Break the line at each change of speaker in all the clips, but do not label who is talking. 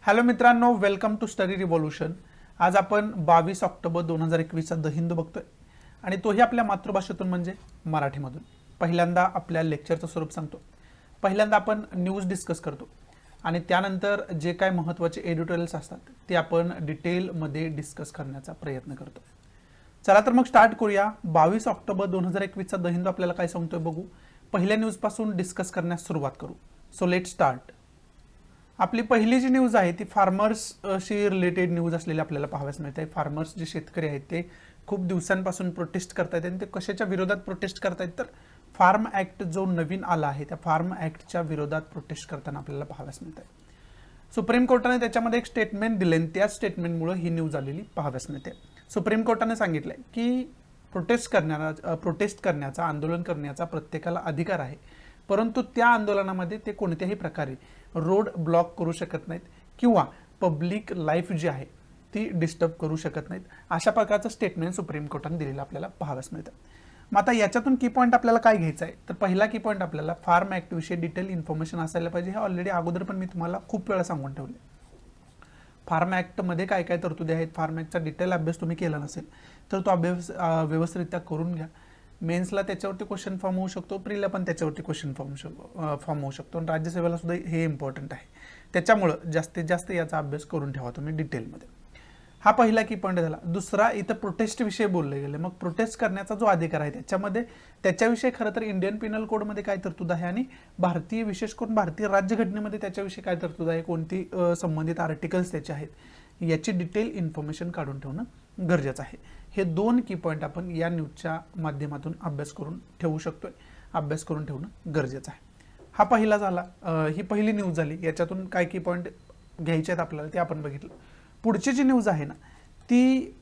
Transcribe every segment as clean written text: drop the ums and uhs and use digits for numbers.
Hello मित्रांनो, welcome to study revolution. आज आपण 22 ऑक्टोबर 2021चा द हिंदू बघतोय आणि तोही आपल्या मातृभाषेतून म्हणजे मराठीमधून. पहिल्यांदा आपल्या लेक्चरचं स्वरूप सांगतो. पहिल्यांदा आपण न्यूज डिस्कस करतो आणि त्यानंतर जे काय महत्त्वाचे एडिटोरियल्स असतात ते आपण डिटेलमध्ये डिस्कस करण्याचा प्रयत्न करतो. चला तर मग स्टार्ट करूया. 22 ऑक्टोबर 2021चा द हिंदू आपल्याला काय सांगतोय बघू. पहिल्या न्यूजपासून डिस्कस करण्यास सुरुवात करू. So let start. आपली पहिली जी न्यूज आहे ती फार्मर्सशी रिलेटेड न्यूज असलेली आपल्याला पाहाव्यास मिळते. फार्मर्स जे शेतकरी आहेत ते खूप दिवसांपासून प्रोटेस्ट करतायत आणि ते कशाच्या विरोधात प्रोटेस्ट करतायत तर फार्म ॲक्ट जो नवीन आला आहे त्या फार्म ॲक्टच्या विरोधात प्रोटेस्ट करताना आपल्याला पाहाव्यास मिळत आहे. सुप्रीम कोर्टाने त्याच्यामध्ये एक स्टेटमेंट दिले आणि त्या स्टेटमेंटमुळे ही न्यूज आलेली पाहाव्यास मिळते. सुप्रीम कोर्टाने सांगितलंय की प्रोटेस्ट करण्याचा आंदोलन करण्याचा प्रत्येकाला अधिकार आहे, परंतु त्या आंदोलनामध्ये ते कोणत्याही प्रकारे रोड ब्लॉक करू शकत नाहीत किंवा पब्लिक लाईफ जी आहे ती डिस्टर्ब करू शकत नाहीत. अशा प्रकारचं स्टेटमेंट सुप्रीम कोर्टाने दिलेलं आपल्याला पाहाव्यास मिळतं. मग आता याच्यातून की पॉईंट आपल्याला काय घ्यायचं आहे तर पहिला की पॉईंट आपल्याला फार्म ॲक्ट विषयी डिटेल इन्फॉर्मेशन असायला पाहिजे. हे ऑलरेडी अगोदर पण मी तुम्हाला खूप वेळा सांगून ठेवले. फार्म ॲक्टमध्ये काय काय तरतुदी आहेत, फार्म ॲक्टचा डिटेल अभ्यास तुम्ही केला नसेल तर तो अभ्यास व्यवस्थितरित्या करून घ्या. मेन्सला त्याच्यावरती क्वेश्चन फॉर्म होऊ शकतो, प्रीला पण त्याच्यावरती क्वेश्चन फॉर्म होऊ शकतो आणि राज्यसेवेला सुद्धा हे इम्पॉर्टंट आहे. त्याच्यामुळं जास्तीत जास्त याचा अभ्यास करून ठेवा तुम्ही डिटेलमध्ये. हा पहिला की पॉईंट झाला. दुसरा, इथं प्रोटेस्ट विषयी बोलले गेले. मग प्रोटेस्ट करण्याचा जो अधिकार आहे त्याच्यामध्ये त्याच्याविषयी खरं तर इंडियन पिनल कोडमध्ये काय तरतूद आहे आणि भारतीय विशेष करून भारतीय राज्यघटनेमध्ये त्याच्याविषयी काय तरतूद आहे, कोणती संबंधित आर्टिकल्स त्याचे आहेत याची डिटेल इन्फॉर्मेशन काढून ठेवणं गरजेचं आहे. हे दोन की पॉईंट आपण या न्यूजच्या माध्यमातून अभ्यास करून ठेवू शकतोय, अभ्यास करून ठेवणं गरजेचं आहे. हा पहिला झाला, ही पहिली न्यूज झाली. याच्यातून काय की पॉईंट घ्यायचे आहेत आपल्याला ते आपण बघितलं. पुढची जी न्यूज आहे ना ती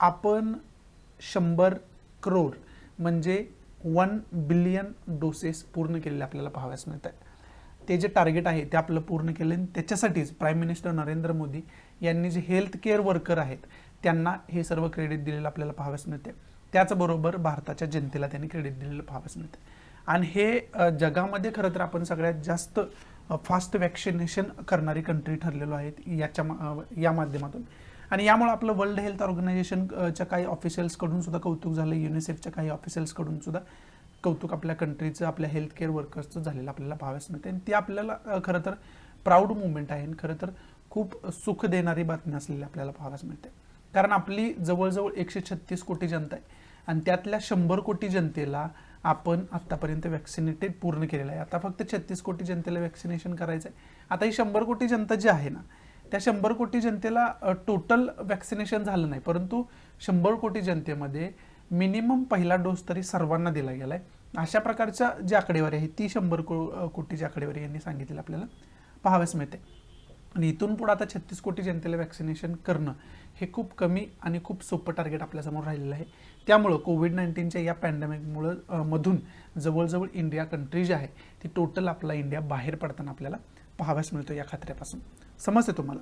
आपण 100 करोड म्हणजे 1 बिलियन डोसेस पूर्ण केलेले आपल्याला पाहाव्यास मिळत आहेत. ते जे टार्गेट आहे ते आपलं पूर्ण केले आणि त्याच्यासाठीच प्राईम मिनिस्टर नरेंद्र मोदी यांनी जे हेल्थ केअर वर्कर आहेत त्यांना हे सर्व क्रेडिट दिलेलं आपल्याला पाहाव्यास मिळते. त्याचबरोबर भारताच्या जनतेला त्यांनी क्रेडिट दिलेलं पाहाव्यास मिळते. आणि हे जगामध्ये खरं तर आपण सगळ्यात जास्त फास्ट वॅक्सिनेशन करणारी कंट्री ठरलेलो आहेत या माध्यमातून. आणि यामुळे आपलं वर्ल्ड हेल्थ ऑर्गनायझेशनच्या काही ऑफिशियल्सकडून सुद्धा कौतुक झालं, युनिसेफच्या काही ऑफिशियल्सकडून सुद्धा कौतुक आपल्या कंट्रीचं, आपल्या हेल्थ केअर वर्कर्सचं झालेलं आपल्याला पाहाव्यास मिळते. आणि ती आपल्याला खरं तर प्राऊड मुवमेंट आहे आणि खरं तर खूप सुख देणारी बातमी असलेली आपल्याला पाहाव्यास मिळते. कारण आपली जवळजवळ 136 कोटी जनता आहे आणि त्यातल्या 100 कोटी जनतेला आपण आत्तापर्यंत वॅक्सिनेटेड पूर्ण केलेलं आहे. आता फक्त 36 कोटी जनतेला वॅक्सिनेशन करायचं आहे. आता ही 100 कोटी जनता जी आहे ना त्या 100 कोटी जनतेला टोटल वॅक्सिनेशन झालं नाही, परंतु 100 कोटी जनतेमध्ये मिनिमम पहिला डोस तरी सर्वांना दिला गेला आहे. अशा प्रकारच्या जी आकडेवारी आहे ती 100 कोटीची आकडेवारी यांनी सांगितलेली आपल्याला पाहाव्यास मिळते. आणि इथून पुढे आता 36 कोटी जनतेला वॅक्सिनेशन करणं हे खूप कमी आणि खूप सोपं टार्गेट आपल्यासमोर राहिलेलं आहे. त्यामुळं कोविड-19च्या या पॅन्डेमिकमुळं मधून जवळजवळ इंडिया कंट्री जी आहे ती टोटल आपला इंडिया बाहेर पडताना आपल्याला पाहाव्यास मिळतो या खात्यापासून. समजते तुम्हाला?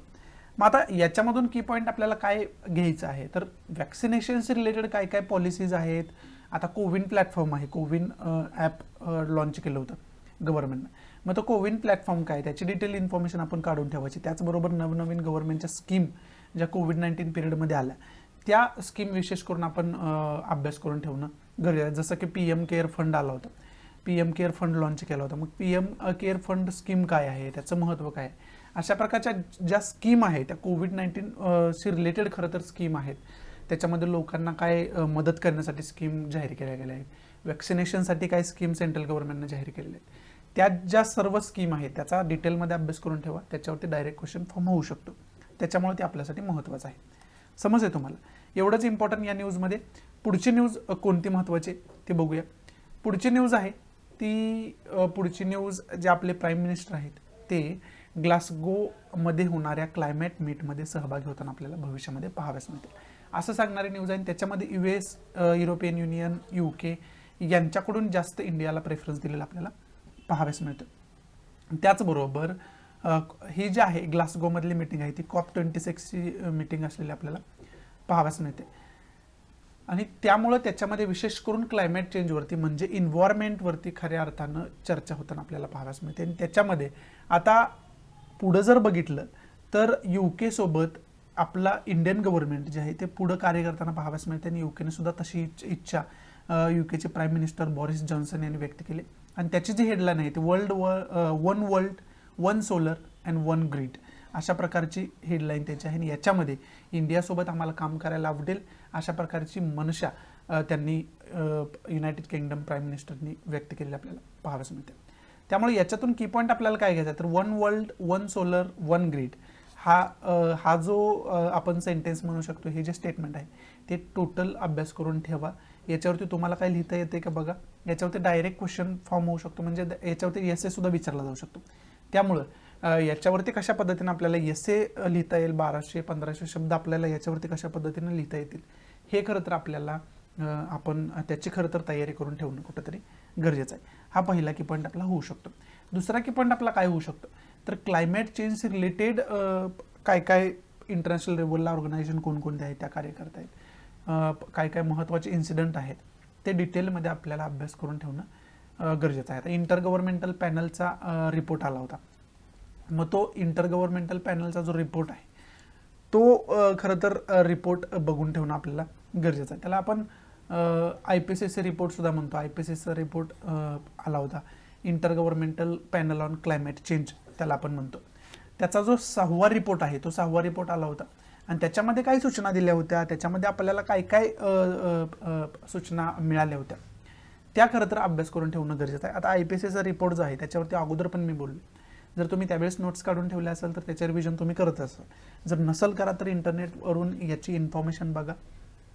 मग आता याच्यामधून की पॉईंट आपल्याला काय घ्यायचं आहे तर वॅक्सिनेशनशी रिलेटेड काय काय पॉलिसीज आहेत. आता कोविन प्लॅटफॉर्म आहे, कोविन ॲप लॉन्च केलं होतं गव्हर्नमेंटनं. मग तो कोविन प्लॅटफॉर्म काय त्याची डिटेल इन्फॉर्मेशन आपण काढून ठेवायची. त्याचबरोबर नवनवीन गव्हर्नमेंटच्या स्कीम ज्या कोविड-19 पिरियडमध्ये आल्या त्या स्कीम विशेष करून आपण अभ्यास करून ठेवणं गरजेचं आहे. जसं की PM केअर फंड आला होता, PM केअर फंड लॉन्च केला होता. मग PM केअर फंड स्कीम काय आहे, त्याचं महत्त्व काय आहे, अशा प्रकारच्या ज्या स्कीम आहेत त्या कोविड-19शी रिलेटेड खरं तर स्कीम आहेत. त्याच्यामध्ये लोकांना काय मदत करण्यासाठी स्कीम जाहीर केल्या गेल्या आहेत, वॅक्सिनेशनसाठी काय स्कीम सेंट्रल गव्हर्नमेंटनं जाहीर केलेल्या आहेत. त्या ज्या सर्व स्कीम आहेत त्याचा डिटेलमध्ये अभ्यास करून ठेवा. त्याच्यावरती डायरेक्ट क्वेश्चन फॉर्म होऊ शकतो. त्याच्यामुळे ते आपल्यासाठी महत्त्वाचं आहे. समजते तुम्हाला? एवढंच इम्पॉर्टंट या न्यूजमध्ये. पुढची न्यूज कोणती महत्त्वाची ते बघूया. पुढची न्यूज आहे ती पुढची न्यूज जे आपले प्राईम मिनिस्टर आहेत ते ग्लासगोमध्ये होणाऱ्या क्लायमेट मीटमध्ये सहभागी होताना आपल्याला भविष्यामध्ये पाहाव्यास मिळते असं सांगणारी न्यूज आहे. त्याच्यामध्ये US, युरोपियन युनियन, UK यांच्याकडून जास्त इंडियाला प्रेफरन्स दिलेला आपल्याला पाहाव्यास मिळतं. त्याचबरोबर ही जी आहे ग्लासगोमधली मीटिंग आहे ती COP26ची मीटिंग असलेली आपल्याला पाहाव्यास मिळते. आणि त्यामुळं त्याच्यामध्ये विशेष करून क्लायमेट चेंजवरती म्हणजे इन्व्हायरमेंटवरती खऱ्या अर्थानं चर्चा होताना आपल्याला पाहाव्यास मिळते. आणि त्याच्यामध्ये आता पुढं जर बघितलं तर UK सोबत आपला इंडियन गव्हर्नमेंट जे आहे ते पुढं कार्य करताना पाहाव्यास मिळते आणि युकेने सुद्धा तशी इच्छा युकेचे प्राईम मिनिस्टर बॉरिस जॉन्सन यांनी व्यक्त केली आणि त्याची जी हेडलाईन आहे ती one world one solar and one grid अशा प्रकारची हेडलाईन त्याची आहे आणि याच्यामध्ये इंडियासोबत आम्हाला काम करायला आवडेल अशा प्रकारची मनशा त्यांनी युनायटेड किंगडम प्राईम मिनिस्टरनी व्यक्त केलेली आपल्याला पाहाव्यास मिळते. त्यामुळे याच्यातून की पॉईंट आपल्याला काय घ्यायचा तर one world one solar one grid हा जो आपण सेंटेन्स म्हणू शकतो, हे जे स्टेटमेंट आहे ते टोटल अभ्यास करून ठेवा. याच्यावरती तुम्हाला काय लिहिता येते का बघा, याच्यावरती डायरेक्ट क्वेश्चन फॉर्म होऊ शकतो, म्हणजे याच्यावरती एसे सुद्धा विचारला जाऊ शकतो. त्यामुळं याच्यावरती कशा पद्धतीने आपल्याला एसे लिहिता येईल, 1200-1500 शब्द आपल्याला याच्यावरती कशा पद्धतीने लिहिता येतील हे खरं तर आपल्याला आपण त्याची खरं तर तयारी करून ठेवणं कुठंतरी गरजेचं आहे. हा पहिला की पॉईंट आपला होऊ शकतो. दुसरा की पॉईंट आपला काय होऊ शकतो तर क्लायमेट चेंज रिलेटेड काय काय इंटरनॅशनल लेवलला ऑर्गनायझेशन कोणकोणते आहेत त्या कार्य करत आहेत, काय काय महत्त्वाचे इन्सिडेंट आहेत ते डिटेलमध्ये आपल्याला अभ्यास करून ठेवणं गरजेचं आहे. आता इंटर गव्हर्नमेंटल पॅनलचा रिपोर्ट आला होता. मग तो इंटर गव्हर्नमेंटल पॅनलचा जो रिपोर्ट आहे तो खरं तर रिपोर्ट बघून ठेवणं आपल्याला गरजेचं आहे. त्याला आपण IPCC रिपोर्ट सुद्धा म्हणतो. IPCC रिपोर्ट आला होता, inter governmental panel on climate change त्याला आपण म्हणतो. त्याचा जो 6वा रिपोर्ट आहे तो 6वा रिपोर्ट आला होता आणि त्याच्यामध्ये काय सूचना दिल्या होत्या, त्याच्यामध्ये आपल्याला काय काय सूचना मिळाल्या होत्या त्या खरं तर अभ्यास करून ठेवणं गरजेचं आहे. आता IPCCचा रिपोर्ट जो आहे त्याच्यावरती अगोदर पण मी बोललो, जर तुम्ही त्यावेळेस नोट्स काढून ठेवल्या असेल तर त्याचे रिव्हिजन तुम्ही करत असाल. जर नसेल करा तर इंटरनेटवरून याची इन्फॉर्मेशन बघा,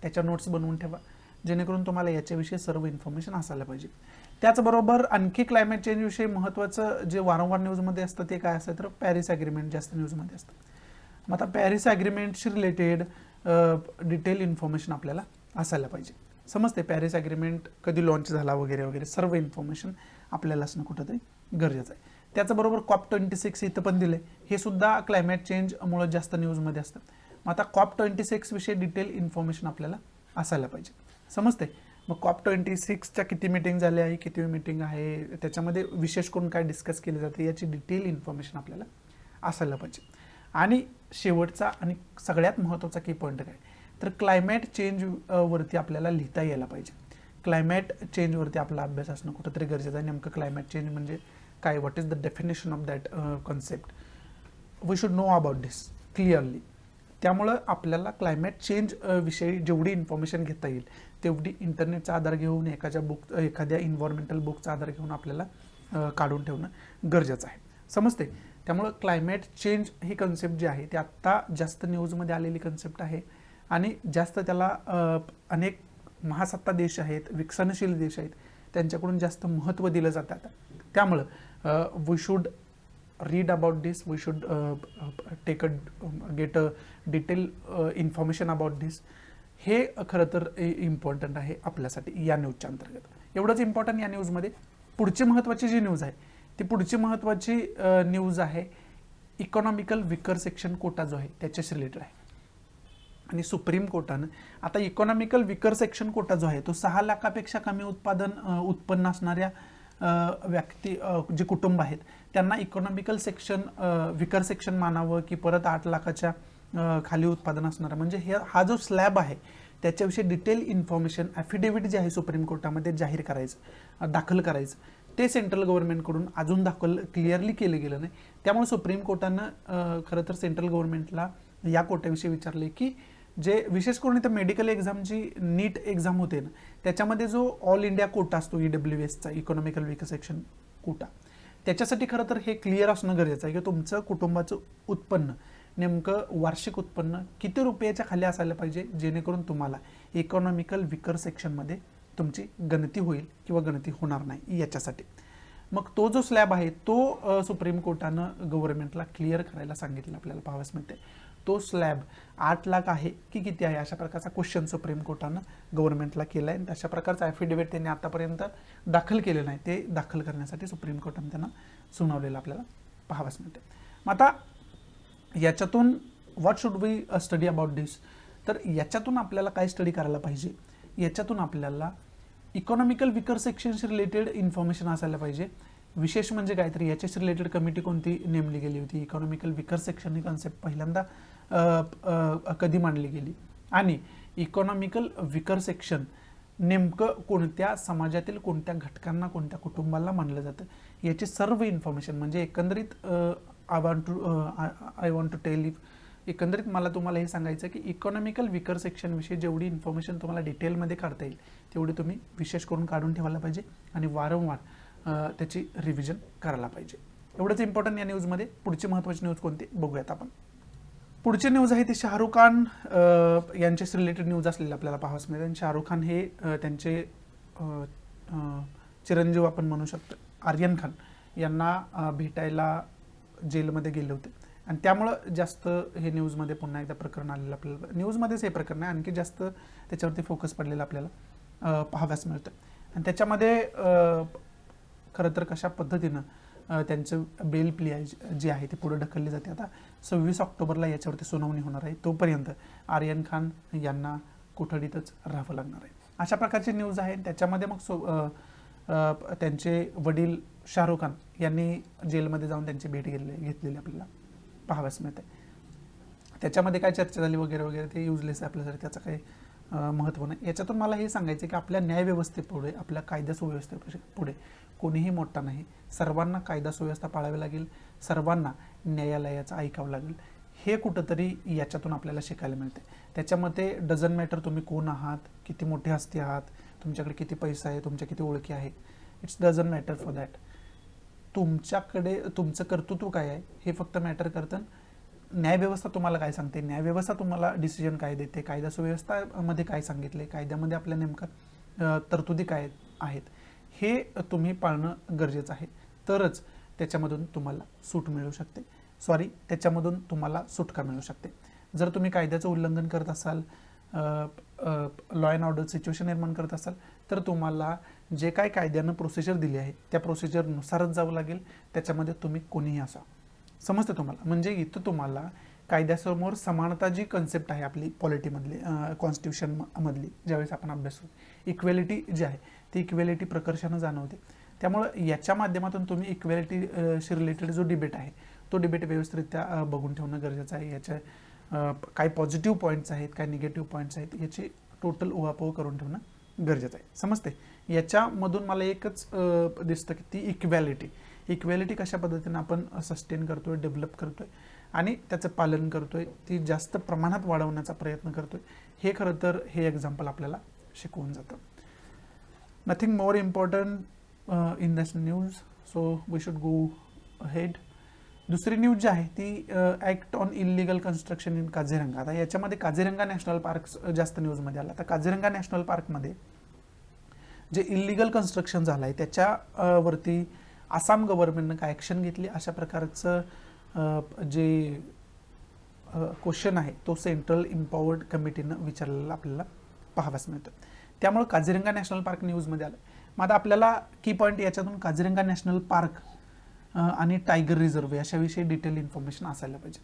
त्याच्या नोट्स बनवून ठेवा, जेणेकरून तुम्हाला याच्याविषयी सर्व इन्फॉर्मेशन असायला पाहिजे. त्याचबरोबर आणखी क्लायमेट चेंजविषयी महत्त्वाचं जे वारंवार न्यूजमध्ये असतं ते काय असतं तर पॅरिस ॲग्रीमेंट जास्त न्यूजमध्ये असतं. मग आता पॅरिस ॲग्रीमेंटशी रिलेटेड डिटेल इन्फॉर्मेशन आपल्याला असायला पाहिजे. समजते पॅरिस ॲग्रीमेंट कधी लॉन्च झाला वगैरे वगैरे सर्व इन्फॉर्मेशन आपल्याला असणं कुठंतरी गरजेचं आहे. त्याचबरोबर COP26 इथं पण दिलं आहे, हे सुद्धा क्लायमेट चेंजमुळे जास्त न्यूजमध्ये असतं. मग आता COP26 विषयी डिटेल इन्फॉर्मेशन आपल्याला असायला पाहिजे. समजते. मग COP26च्या किती मीटिंग झाल्या आहे, किती मीटिंग आहे, त्याच्यामध्ये विशेष करून काय डिस्कस केले जाते याची डिटेल इन्फॉर्मेशन आपल्याला असायला पाहिजे. आणि शेवटचा आणि सगळ्यात महत्त्वाचा की पॉईंट काय तर क्लायमेट चेंज वरती आपल्याला लिहिता यायला पाहिजे. क्लायमेट चेंजवरती आपला अभ्यास असणं कुठंतरी गरजेचं आहे. नेमकं क्लायमेट चेंज म्हणजे काय, what is the definition of that concept, we should know about this clearly. त्यामुळं आपल्याला क्लायमेट चेंज विषयी जेवढी इन्फॉर्मेशन घेता येईल तेवढी इंटरनेटचा आधार घेऊन एखाद्या इन्व्हायरमेंटल बुकचा आधार घेऊन आपल्याला काढून ठेवणं गरजेचं आहे. समजते. त्यामुळं क्लायमेट चेंज ही कन्सेप्ट जी आहे ती आत्ता जास्त न्यूजमध्ये आलेली कन्सेप्ट आहे आणि जास्त त्याला अनेक महासत्ता देश आहेत, विकसनशील देश आहेत, त्यांच्याकडून जास्त महत्त्व दिलं जातं. त्यामुळं we should read about this, we should get a detail information about this. हे खरं तर इम्पॉर्टंट आहे आपल्यासाठी या न्यूजच्या अंतर्गत. एवढंच इम्पॉर्टंट या न्यूजमध्ये. पुढची महत्त्वाची जी न्यूज आहे ती पुढची महत्त्वाची न्यूज आहे इकॉनॉमिकल विकर सेक्शन कोटा जो आहे त्याच्याशी रिलेटेड आहे. आणि सुप्रीम कोर्टानं आता इकॉनॉमिकल विकर सेक्शन कोटा जो आहे तो 6 लाखापेक्षा कमी उत्पन्न असणाऱ्या व्यक्ती जे कुटुंब आहेत त्यांना इकॉनॉमिकल सेक्शन विकर सेक्शन मानावं की परत 8 लाखाच्या खाली उत्पादन असणारं, म्हणजे हा जो स्लॅब आहे त्याच्याविषयी डिटेल इन्फॉर्मेशन ॲफिडेव्हिट जे आहे सुप्रीम कोर्टामध्ये जाहीर करायचं, दाखल करायचं, ते सेंट्रल गव्हर्नमेंटकडून अजून क्लिअरली केलं गेलं नाही. त्यामुळे सुप्रीम कोर्टानं खरं तर सेंट्रल गव्हर्नमेंटला या कोट्याविषयी विचारले की जे विशेष करून इथं मेडिकल एक्झामची नीट एक्झाम होते ना त्याच्यामध्ये जो ऑल इंडिया कोटा असतो EWSचा इकॉनॉमिकल विकर सेक्शन कोटा, त्याच्यासाठी खरं तर हे क्लिअर असणं गरजेचं आहे की तुमचं कुटुंबाचं उत्पन्न नेमकं वार्षिक उत्पन्न किती रुपयाच्या खाली असायला पाहिजे जेणेकरून तुम्हाला इकॉनॉमिकल विकर सेक्शनमध्ये तुमची गणती होईल किंवा गणती होणार नाही याच्यासाठी. मग तो जो स्लॅब आहे तो सुप्रीम कोर्टानं गव्हर्नमेंटला क्लिअर करायला सांगितलं आपल्याला पाहावयास मिळते. तो स्लॅब 8 लाख आहे की किती आहे अशा प्रकारचा क्वेश्चन सुप्रीम कोर्टानं गव्हर्नमेंटला केला आहे आणि तशा प्रकारचा ॲफिडेव्हिट त्यांनी आतापर्यंत दाखल केलेलं नाही, ते दाखल करण्यासाठी सुप्रीम कोर्टानं त्यांना सुनावलेलं आपल्याला पाहावयास मिळते. मग आता याच्यातून what should we study about this, तर याच्यातून आपल्याला काय स्टडी करायला पाहिजे, याच्यातून आपल्याला इकॉनॉमिकल विकर सेक्शनशी रिलेटेड इन्फॉर्मेशन असायला पाहिजे विशेष म्हणजे काय तर याच्याशी रिलेटेड कमिटी कोणती नेमली गेली होती, इकॉनॉमिकल विकर सेक्शन ही कन्सेप्ट पहिल्यांदा कधी मांडली गेली, आणि इकॉनॉमिकल विकर सेक्शन नेमकं कोणत्या समाजातील कोणत्या घटकांना कोणत्या कुटुंबाला मानलं जातं याची सर्व इन्फॉर्मेशन, म्हणजे एकंदरीत आय वॉन्ट टू टेल एकंदरीत मला तुम्हाला हे सांगायचं की इकॉनॉमिकल विकर सेक्शनविषयी जेवढी इन्फॉर्मेशन तुम्हाला डिटेलमध्ये काढता येईल तेवढी तुम्ही विशेष करून काढून ठेवायला पाहिजे आणि वारंवार त्याची रिव्हिजन करायला पाहिजे. एवढंच इम्पॉर्टंट या न्यूजमध्ये. पुढची महत्त्वाची न्यूज कोणती बघूयात आपण. पुढची न्यूज आहे ती शाहरुख खान यांच्याशी रिलेटेड न्यूज असलेली आपल्याला पाहावयास मिळते. आणि शाहरुख खान हे त्यांचे चिरंजीव आपण म्हणू शकतो आर्यन खान यांना भेटायला जेलमध्ये गेले होते आणि त्यामुळं जास्त हे न्यूजमध्ये पुन्हा एकदा प्रकरण आलेलं आपल्याला, न्यूजमध्येच हे प्रकरण आहे, आणखी जास्त त्याच्यावरती फोकस पडलेला आपल्याला पाहाव्यास मिळतं. आणि त्याच्यामध्ये खरं तर कशा पद्धतीनं त्यांचं बेल प्ली जी आहे ती पुढे ढकलली जाते. आता 26 ऑक्टोबरला याच्यावरती सुनावणी होणार आहे, तोपर्यंत आर्यन खान यांना कोठडीतच राहावं लागणार आहे. अशा प्रकारची न्यूज आहे. त्याच्यामध्ये मग त्यांचे वडील शाहरुख खान यांनी जेलमध्ये जाऊन त्यांची भेट घेतलेली आपल्याला पाहाव्यास मिळते. त्याच्यामध्ये काय चर्चा झाली वगैरे वगैरे ते युजलेस आहे आपल्यासाठी, त्याचं काही महत्त्व नाही. याच्यातून मला हे सांगायचं की आपल्या न्यायव्यवस्थेपुढे, आपल्या कायदा सुव्यवस्थेपुढे कोणीही मोठा नाही. सर्वांना कायदा सुव्यवस्था पाळावी लागेल, सर्वांना न्यायालयाचं ऐकावं लागेल. हे कुठंतरी याच्यातून आपल्याला शिकायला मिळते. त्याच्यामध्ये डझंट मॅटर तुम्ही कोण आहात, किती मोठे हस्ती आहात, तुमच्याकडे किती पैसा आहे, तुमच्या किती ओळखी आहेत, it's doesn't matter for that. तुमच्याकडे तुमचं कर्तृत्व काय आहे हे फक्त मॅटर करतं. न्यायव्यवस्था तुम्हाला काय सांगते, न्यायव्यवस्था तुम्हाला डिसिजन काय देते, कायदा सुव्यवस्थामध्ये काय सांगितले, कायद्यामध्ये आपल्या नेमका तरतुदी काय आहेत हे तुम्ही पाळणं गरजेचं आहे. तरच त्याच्यामधून तुम्हाला सूट मिळू शकते, त्याच्यामधून तुम्हाला सुटका मिळू शकते. जर तुम्ही कायद्याचं उल्लंघन करत असाल, लॉ अँड ऑर्डर सिच्युएशन निर्माण करत असाल, तर तुम्हाला जे काय कायद्यानं प्रोसिजर दिली आहे त्या प्रोसिजरनुसारच जावं लागेल. त्याच्यामध्ये तुम्ही कोणीही असा, समजते तुम्हाला. म्हणजे इथं तुम्हाला कायद्यासमोर समानता जी कन्सेप्ट आहे आपली पॉलिटीमधली, कॉन्स्टिट्यूशनमधली ज्यावेळेस आपण अभ्यास करतो, इक्वेलिटी जी आहे ती इक्वेलिटी प्रकर्षानं जाणवते. त्यामुळं याच्या माध्यमातून तुम्ही इक्वेलिटीशी रिलेटेड जो डिबेट आहे तो डिबेट व्यवस्थितरित्या बघून ठेवणं गरजेचं आहे. याच्या काय पॉझिटिव्ह पॉईंट्स आहेत, काय निगेटिव्ह पॉईंट्स आहेत याची टोटल उहापोह करून ठेवणं गरजेचं आहे. समजते. याच्यामधून मला एकच दिसतं की ती इक्वॅलिटी कशा पद्धतीनं आपण सस्टेन करतोय, डेव्हलप करतोय आणि त्याचं पालन करतोय, ती जास्त प्रमाणात वाढवण्याचा प्रयत्न करतोय, हे खरं तर हे एक्झाम्पल आपल्याला शिकवून जातं. Nothing more important in this news, so we should go ahead. दुसरी न्यूज जी आहे ती act on illegal construction in Kaziranga. आता याच्यामध्ये काझीरंगा नॅशनल पार्क जास्त न्यूजमध्ये आला. आता काझीरंगा नॅशनल पार्कमध्ये जे इलिगल कन्स्ट्रक्शन झालं आहे त्याच्यावरती आसाम गव्हर्नमेंटनं काय ॲक्शन घेतली अशा प्रकारचं जे क्वेश्चन आहे तो सेंट्रल इम्पॉवर्ड कमिटीनं विचारलेला आपल्याला पाहाव्यास मिळतं. त्यामुळे काझीरंगा नॅशनल पार्क न्यूजमध्ये आलं. मग आता आपल्याला की पॉईंट याच्यातून काझीरंगा नॅशनल पार्क आणि टायगर रिझर्व याच्याविषयी डिटेल इन्फॉर्मेशन असायला पाहिजे.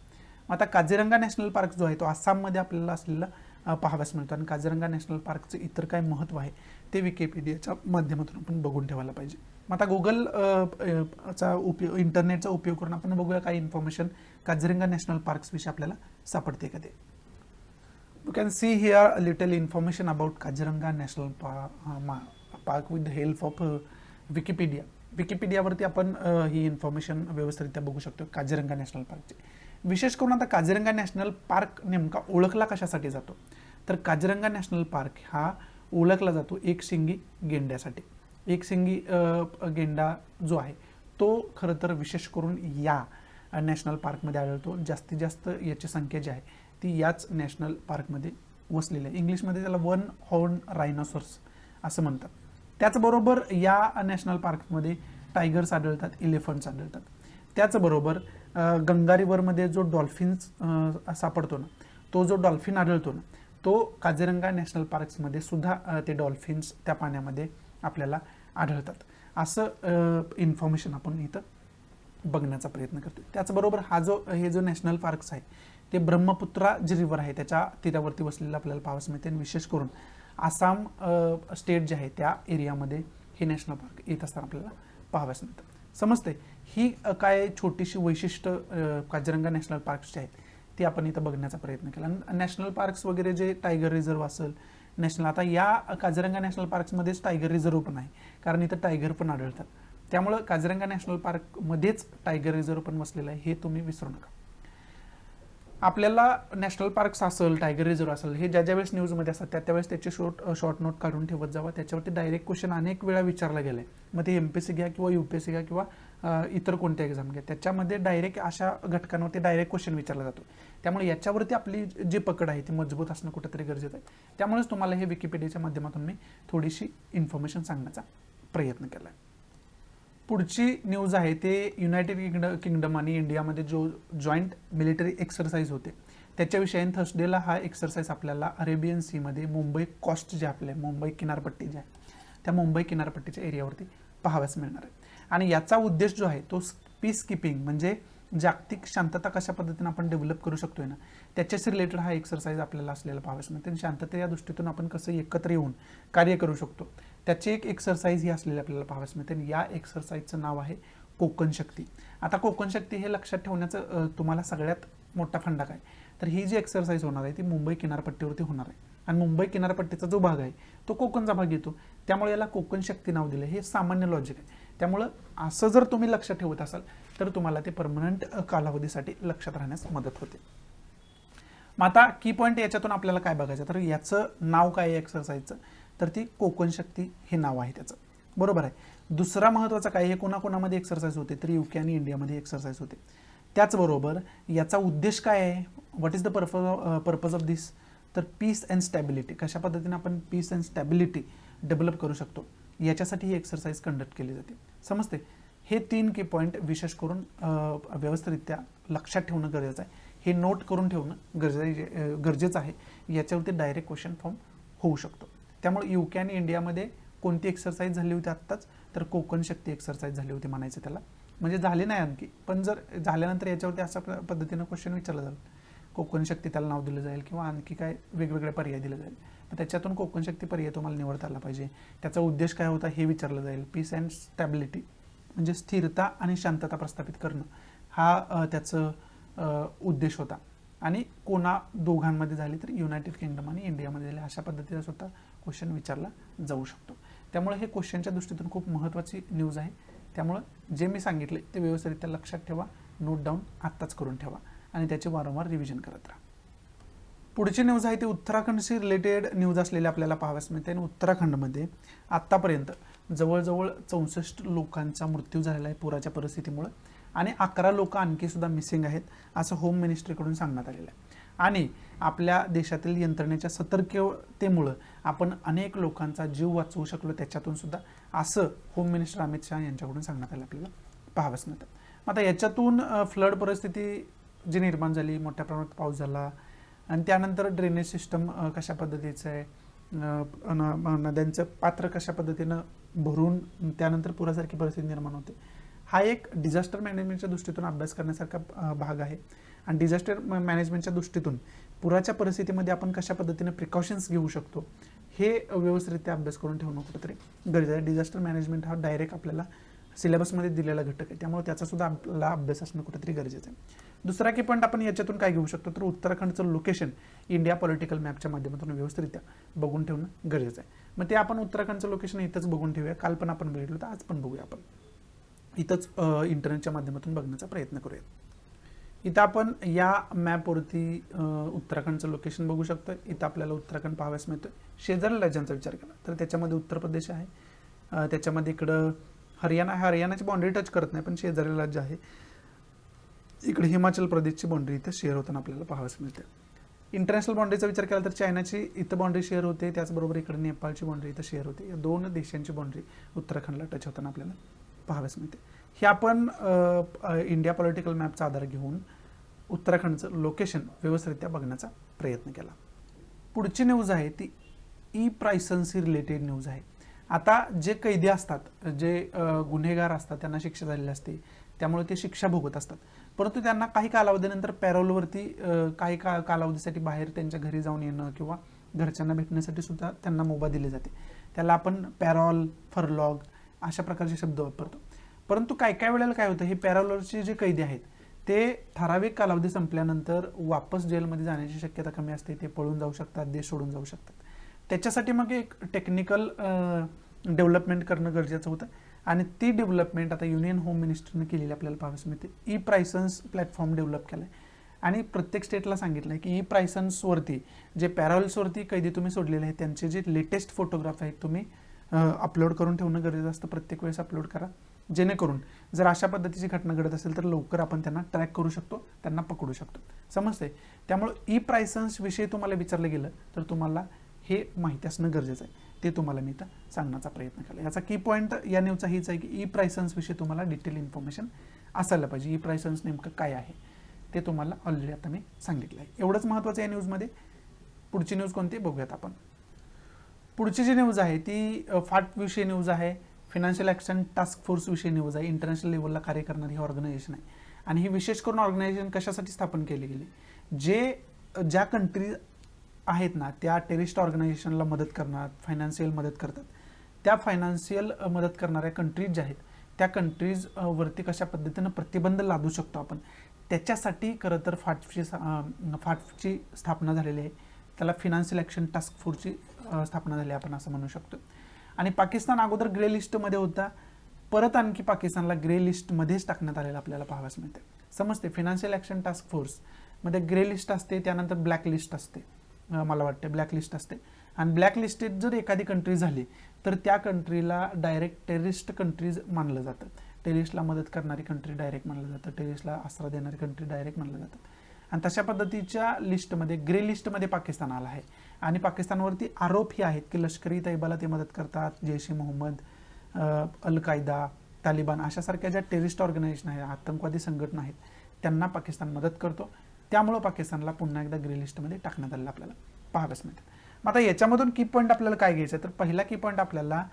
मग आता काझीरंगा नॅशनल पार्क जो आहे तो आसाममध्ये आपल्याला असलेला पाहाव्यास मिळतो आणि काझीरंगा नॅशनल पार्कचं इतर काय महत्त्व आहे ते विकिपीडियाच्या माध्यमातून आपण बघून ठेवायला पाहिजे. मग आता गुगलचा इंटरनेटचा उपयोग करून आपण बघूया काय इन्फॉर्मेशन काझीरंगा नॅशनल पार्क्सविषयी आपल्याला सापडते का ते. You can see here little information about Kaziranga National Park with the help of विकिपीडियावरती आपण ही इन्फॉर्मेशन व्यवस्थितरित्या बघू शकतो काझीरंगा नॅशनल पार्कची. विशेष करून आता काझीरंगा नॅशनल पार्क नेमका ओळखला कशासाठी जातो तर काझीरंगा नॅशनल पार्क हा ओळखला जातो एकशिंगी गेंड्यासाठी. एकशिंगी गेंडा जो आहे तो खरं तर विशेष करून या नॅशनल पार्कमध्ये आढळतो. जास्तीत जास्त याची संख्या जी आहे ती याच नॅशनल पार्कमध्ये वसलेली आहे. इंग्लिशमध्ये त्याला वन हॉर्न रायनोसॉर्स असं म्हणतात. त्याचबरोबर या नॅशनल पार्कमध्ये टायगर्स आढळतात, इलेफंट्स आढळतात. त्याचबरोबर गंगा रिव्हरमध्ये जो डॉल्फिन्स सापडतो ना, तो जो डॉल्फिन आढळतो ना तो काझीरंगा नॅशनल पार्क्समध्ये सुद्धा ते डॉल्फिन्स त्या पाण्यामध्ये आपल्याला आढळतात. असं इन्फॉर्मेशन आपण इथं बघण्याचा प्रयत्न करतो. त्याचबरोबर हे जो नॅशनल पार्क्स आहे ते ब्रह्मपुत्रा जी रिव्हर आहे त्याच्या तीरावरती वसलेलं आपल्याला पाहावयास मिळते. आणि विशेष करून आसाम स्टेट जे आहे त्या एरियामध्ये हे नॅशनल पार्क येत असताना आपल्याला पाहावयास मिळतं. समजते. ही काय छोटीशी वैशिष्ट्य काझीरंगा नॅशनल पार्क्सची आहेत ती आपण इथं बघण्याचा प्रयत्न केला. नॅशनल पार्क्स वगैरे जे टायगर रिझर्व असेल नॅशनल, आता या काझीरंगा नॅशनल पार्क्समध्येच टायगर रिझर्व पण आहे, कारण इथं टायगर पण आढळतात. त्यामुळं काझीरंगा नॅशनल पार्कमध्येच टायगर रिझर्व पण वसलेला आहे, हे तुम्ही विसरू नका. आपल्याला नॅशनल पार्क्स असेल, टायगर रिझर्व असेल, हे ज्या वेळेस न्यूजमध्ये असतात त्यावेळेस त्याचे शॉर्ट नोट काढून ठेवत जावा. त्याच्यावरती डायरेक्ट क्वेश्चन अनेक वेळा विचारला गेलाय. मग ते MPSC घ्या किंवा UPSC घ्या किंवा इतर कोणत्या एक्झाम घ्या, त्याच्यामध्ये डायरेक्ट अशा घटकांवरती डायरेक्ट क्वेश्चन विचारला जातो. त्यामुळे याच्यावरती आपली जी पकड आहे ती मजबूत असणं कुठेतरी गरजेचं आहे. त्यामुळेच तुम्हाला हे विकिपीडियाच्या माध्यमातून मी थोडीशी इन्फॉर्मेशन सांगण्याचा प्रयत्न केला आहे. पुढची न्यूज आहे ते युनायटेड किंगडम आणि इंडियामध्ये जो जॉईंट मिलिटरी एक्सरसाइज होते त्याच्याविषयी. थर्सडेला हा एक्सरसाइज आपल्याला अरेबियन सीमध्ये मुंबई कॉस्ट जे आपले मुंबई किनारपट्टी जी आहे त्या मुंबई किनारपट्टीच्या एरियावरती पाहाव्यास मिळणार आहे. आणि याचा उद्देश जो आहे तो पीस कीपिंग म्हणजे जागतिक शांतता कशा पद्धतीने आपण डेव्हलप करू शकतोय ना त्याच्याशी रिलेटेड हा एक्सरसाइज आपल्याला असलेला पाहाव्यास मिळते. शांतता या दृष्टीतून आपण कसं एकत्र येऊन कार्य करू शकतो त्याची एक एक्सरसाइज ही असलेली आपल्याला पाहाव्यास मिळते. या एक्सरसाइजचं नाव आहे कोकण शक्ती. आता कोकण शक्ती हे लक्षात ठेवण्याचं तुम्हाला सगळ्यात मोठा फंडा काय, तर ही जी एक्सरसाइज होणार आहे ती मुंबई किनारपट्टीवरती होणार आहे. आणि मुंबई किनारपट्टीचा जो भाग आहे तो कोकणचा भाग येतो, त्यामुळे याला कोकण शक्ती नाव दिलं. हे सामान्य लॉजिक आहे. त्यामुळं असं जर तुम्ही लक्षात ठेवत असाल तर तुम्हाला ते परमनंट कालावधीसाठी लक्षात राहण्यास मदत होते. मग आता की पॉईंट याच्यातून आपल्याला काय बघायचं, तर याचं नाव काय आहे एक्सरसाइजचं, तर ती कोकण शक्ती हे नाव आहे त्याचं, बरोबर आहे. दुसरा महत्त्वाचा काय, हे कोणाकोणामध्ये एक्सरसाइज होते, तर UK आणि इंडियामध्ये एक्सरसाइज होते. त्याचबरोबर याचा उद्देश काय आहे, what is the purpose of this, तर पीस अँड स्टॅबिलिटी. कशा पद्धतीने आपण पीस अँड स्टॅबिलिटी डेव्हलप करू शकतो याच्यासाठी ही एक्सरसाइज कंडक्ट केली जाते. समजते. हे 3 की पॉईंट विशेष करून व्यवस्थितरित्या लक्षात ठेवणं गरजेचं आहे. हे नोट करून ठेवणं गरजेचं आहे. याच्यावरती डायरेक्ट क्वेश्चन फॉर्म होऊ शकतो. त्यामुळे UK आणि इंडियामध्ये कोणती एक्सरसाइज झाली होती आत्ताच, तर कोकण शक्ती एक्सरसाइज झाली होती म्हणायचं त्याला. म्हणजे झाली नाही आणखी, पण जर झाल्यानंतर याच्यावरती अशा पद्धतीनं क्वेश्चन विचारला जाईल, कोकण शक्ती त्याला नाव दिलं जाईल किंवा आणखी काय वेगवेगळे पर्याय दिले जाईल. तर त्याच्यातून कोकण शक्ती पर्याय तुम्हाला निवडता आला पाहिजे. त्याचा उद्देश काय होता हे विचारलं जाईल. पीस अँड स्टॅबिलिटी म्हणजे स्थिरता आणि शांतता प्रस्थापित करणं हा त्याचं उद्देश होता. आणि कोणा दोघांमध्ये झाली, तर युनायटेड किंगडम आणि इंडियामध्ये झाली. अशा पद्धतीचा सुद्धा क्वेश्चन विचारला जाऊ शकतो. त्यामुळे हे क्वेश्चनच्या दृष्टीतून खूप महत्त्वाची न्यूज आहे. त्यामुळं जे मी सांगितले ते व्यवस्थितरित्या लक्षात ठेवा, नोट डाऊन आत्ताच करून ठेवा आणि त्याचे वारंवार रिव्हिजन करत राहा. पुढची न्यूज आहे ती उत्तराखंडशी रिलेटेड न्यूज असलेली आपल्याला पाहाव्यास मिळते. आणि उत्तराखंडमध्ये आत्तापर्यंत जवळजवळ 64 लोकांचा मृत्यू झालेला आहे पुराच्या परिस्थितीमुळे आणि 11 लोक आणखी सुद्धा मिसिंग आहेत असं होम मिनिस्ट्रीकडून सांगण्यात आलेलं आहे. आणि आपल्या देशातील यंत्रणेच्या सतर्कतेमुळं आपण अनेक लोकांचा जीव वाचवू शकलो त्याच्यातून सुद्धा, असं होम मिनिस्टर अमित शहा यांच्याकडून सांगण्यात आलं आपल्याला पाहाव्यास मिळतं. आता याच्यातून फ्लड परिस्थिती जी निर्माण झाली, मोठ्या प्रमाणात पाऊस झाला आणि त्यानंतर ड्रेनेज सिस्टम कशा पद्धतीचं आहे, नद्यांचं पात्र कशा पद्धतीनं भरून त्यानंतर पुरासारखी परिस्थिती निर्माण होते, हा एक डिझास्टर मॅनेजमेंटच्या दृष्टीतून अभ्यास करण्यासारखा भाग आहे. आणि डिझास्टर मॅनेजमेंटच्या दृष्टीतून पुराच्या परिस्थितीमध्ये आपण कशा पद्धतीने प्रिकॉशन्स घेऊ शकतो हे व्यवस्थितरित्या अभ्यास करून ठेवणं कुठेतरी गरजेचं आहे. डिझास्टर मॅनेजमेंट हा डायरेक्ट आपल्याला सिलेबसमध्ये दिलेला घटक आहे, त्यामुळे त्याचा सुद्धा आपल्याला अभ्यास असणं कुठेतरी गरजेचं आहे. दुसरा की पॉईंट आपण याच्यातून काय घेऊ शकतो, तर उत्तराखंडचं लोकेशन इंडिया पॉलिटिकल मॅपच्या माध्यमातून व्यवस्थितरित्या बघून ठेवणं गरजेचं आहे. मग ते आपण उत्तराखंडचं लोकेशन इथंच बघून ठेवूया. काल पण आपण बघितलं तर आज पण बघूया. आपण इथंच इंटरनेटच्या माध्यमातून बघण्याचा प्रयत्न करूया. इथं आपण या मॅपवरती उत्तराखंडचं लोकेशन बघू शकतो. इथं आपल्याला उत्तराखंड पाहाव्यास मिळतं. शेजारी राज्यांचा विचार केला तर त्याच्यामध्ये उत्तर प्रदेश आहे, त्याच्यामध्ये इकडं हरियाणाची बाउंड्री टच करत नाही पण शेजारी राज्य आहे. इकडे हिमाचल प्रदेशची बाउंड्री इथं शेअर होताना आपल्याला पाहाव्यास मिळते. इंटरनॅशनल बाउंड्रीचा विचार केला तर चायनाची इथं बाउंड्री शेअर होते, त्याचबरोबर इकडे नेपाळची बाउंड्री इथं शेअर होते. या 2 देशांची बाउंड्री उत्तराखंडला टच होताना आपल्याला पाहाव्यास मिळते. हे आपण इंडिया पॉलिटिकल मॅपचा आधार घेऊन उत्तराखंडचं लोकेशन व्यवस्थितरित्या बघण्याचा प्रयत्न केला. पुढची न्यूज आहे ती ई-प्रायसनशी रिलेटेड न्यूज आहे. आता जे कैदी असतात, जे गुन्हेगार असतात, त्यांना शिक्षा झालेली असते, त्यामुळे ते शिक्षा भोगत असतात, परंतु त्यांना काही कालावधीनंतर पॅरोलवरती काही कालावधीसाठी बाहेर त्यांच्या घरी जाऊन येणं किंवा घरच्यांना भेटण्यासाठी सुद्धा त्यांना मुभा दिली जाते. त्याला आपण पॅरोल, फरलॉग अशा प्रकारचे शब्द वापरतो. परंतु काय काय वेळेला काय होतं, हे पॅरालोलचे जे कैदी आहेत ते ठराविक कालावधी संपल्यानंतर वापस जेलमध्ये जाण्याची शक्यता कमी असते, ते पळून जाऊ शकतात, देश सोडून जाऊ शकतात. त्याच्यासाठी मग एक टेक्निकल डेव्हलपमेंट करणं गरजेचं होतं आणि ती डेव्हलपमेंट आता युनियन होम मिनिस्टरने केलेली आपल्याला पाहावयास मिळते. ई प्रायसन्स प्लॅटफॉर्म डेव्हलप केला आहे आणि प्रत्येक स्टेटला सांगितलं आहे की ई प्रायसन्सवरती जे पॅरालल्सवरती कैदी तुम्ही सोडलेले आहेत त्यांचे जे लेटेस्ट फोटोग्राफ आहेत तुम्ही अपलोड करून ठेवणं गरजेचं असतं. प्रत्येक वेळेस अपलोड करा, जेणेकरून जर अशा पद्धतीची घटना घडत असेल तर लवकर आपण त्यांना ट्रॅक करू शकतो, त्यांना पकडू शकतो. समजते? त्यामुळे ई प्रायसन्स विषयी तुम्हाला विचारलं गेलं तर तुम्हाला हे माहिती असणं गरजेचं आहे, ते तुम्हाला मी इथं सांगण्याचा प्रयत्न केला. याचा की पॉईंट या न्यूजचा हीच आहे की ई प्रायसन्स विषयी तुम्हाला डिटेल इन्फॉर्मेशन असायला पाहिजे. ई प्रायसन्स नेमकं काय आहे ते तुम्हाला ऑलरेडी आता मी सांगितलं आहे. एवढंच महत्त्वाचं या न्यूजमध्ये. पुढची न्यूज कोणती बघूयात आपण. पुढची जी न्यूज आहे ती फाट विषयी न्यूज आहे. फायनान्शियल ॲक्शन टास्क फोर्स विषयी न्यूज आहे. इंटरनॅशनल लेवलला कार्य करणारी ही ऑर्गनायझेशन आहे आणि ही विशेष करून ऑर्गनायझेशन कशासाठी स्थापन केली गेली, ज्या कंट्री आहेत ना त्या टेररिस्ट ऑर्गनायझेशनला मदत करणार, फायनान्शियल मदत करतात, त्या फायनान्शियल मदत करणाऱ्या कंट्रीज ज्या आहेत त्या कंट्रीज वरती कशा पद्धतीनं प्रतिबंध लादू शकतो आपण, त्याच्यासाठी खरं तर फाटची स्थापना झालेली आहे. त्याला फायनान्शियल ॲक्शन टास्क फोर्सची स्थापना झाली आपण असं म्हणू शकतो. आणि पाकिस्तान अगोदर ग्रे लिस्टमध्ये होता, परत आणखी पाकिस्तानला ग्रे लिस्टमध्येच टाकण्यात आलेलं आपल्याला पाहावयास मिळते. समजते? फायनान्शियल ॲक्शन टास्क फोर्समध्ये ग्रे लिस्ट असते, त्यानंतर ब्लॅक लिस्ट असते, मला वाटते ब्लॅक लिस्ट असते. आणि ब्लॅक लिस्टेड जर एखादी कंट्री झाली तर त्या कंट्रीला डायरेक्ट टेररिस्ट कंट्रीज मानलं जातं. टेररिस्टला मदत करणारी कंट्री डायरेक्ट मानलं जातं, टेररिस्टला आसरा देणारी कंट्री डायरेक्ट मानलं जातं. आणि तशा पद्धतीच्या लिस्टमध्ये ग्रे लिस्टमध्ये पाकिस्तान आला आहे आणि पाकिस्तानवरती आरोप हे आहेत की लष्करी तैबाला ते मदत करतात, जैश ए मोहम्मद, अल कायदा, तालिबान अशासारख्या ज्या टेररिस्ट ऑर्गनायझेशन आहेत, आतंकवादी संघटना आहेत, त्यांना पाकिस्तान मदत करतो. त्यामुळं पाकिस्तानला पुन्हा एकदा ग्रे लिस्टमध्ये टाकण्यात आलेलं आपल्याला पाहावयास मिळतं. मग आता याच्यामधून की पॉईंट आपल्याला काय घ्यायचं आहे, तर पहिला की पॉईंट आपल्याला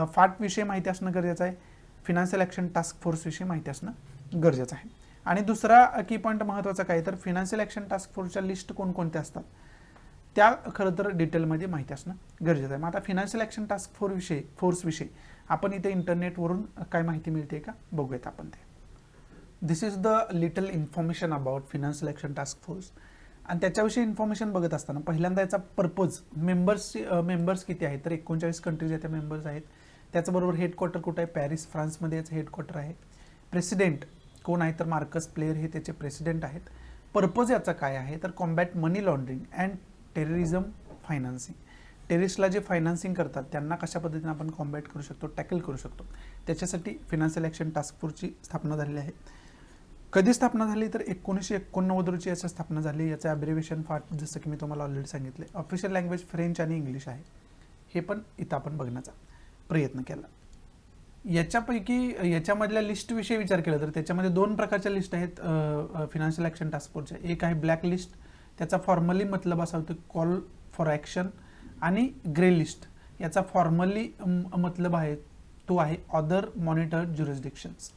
फाट विषयी माहिती असणं गरजेचं आहे, फायनान्शियल ॲक्शन टास्क फोर्स विषयी माहिती असणं गरजेचं आहे. आणि दुसरा की पॉईंट महत्त्वाचा काय, तर फायनान्शियल ॲक्शन टास्क फोर्सच्या लिस्ट कोणकोणत्या असतात त्या खरं तर डिटेलमध्ये माहिती असणं गरजेचं आहे. मग आता फायनान्शियल ॲक्शन टास्क फोर्सविषयी आपण इथे इंटरनेटवरून काय माहिती मिळते का बघूयात आपण ते. This is the little information about financial action task force. आणि त्याच्याविषयी इन्फॉर्मेशन बघत असताना पहिल्यांदा याचा पर्पज, मेंबर्स किती आहेत, तर 39 कंट्रीज याच्या मेंबर्स आहेत. त्याचबरोबर हेडक्वार्टर कुठं आहे, पॅरिस फ्रान्समध्ये याचं हेडक्वार्टर आहे. प्रेसिडेंट कोण आहे, तर मार्कस प्लेयर हे त्याचे प्रेसिडेंट आहेत. पर्पज याचा काय आहे, तर combat money laundering and terrorism financing. टेररिस्टला जे फायनान्सिंग करतात त्यांना कशा पद्धतीने आपण कॉम्बॅट करू शकतो, टॅकल करू शकतो, त्याच्यासाठी फायनान्शियल ॲक्शन टास्क फोर्सची स्थापना झालेली आहे. कधी स्थापना झाली, तर 1989 रोजी याची स्थापना झाली. याचं ॲब्रिव्हिएशन फाट जसं की मी तुम्हाला ऑलरेडी सांगितले. ऑफिशियल लँग्वेज फ्रेंच आणि इंग्लिश आहे. हे पण इथं आपण बघण्याचा प्रयत्न केला. याच्यामधल्या लिस्टविषयी विचार केला तर त्याच्यामध्ये 2 प्रकारच्या लिस्ट आहेत फायनान्शियल ॲक्शन टास्क फोर्सच्या. एक आहे ब्लॅक लिस्ट, त्याचा फॉर्मली मतलब असा होतो कॉल फॉर ॲक्शन, आणि ग्रे लिस्ट याचा फॉर्मली मतलब आहे तो आहे अदर मॉनिटर्ड ज्युरिस्डिक्शन्स.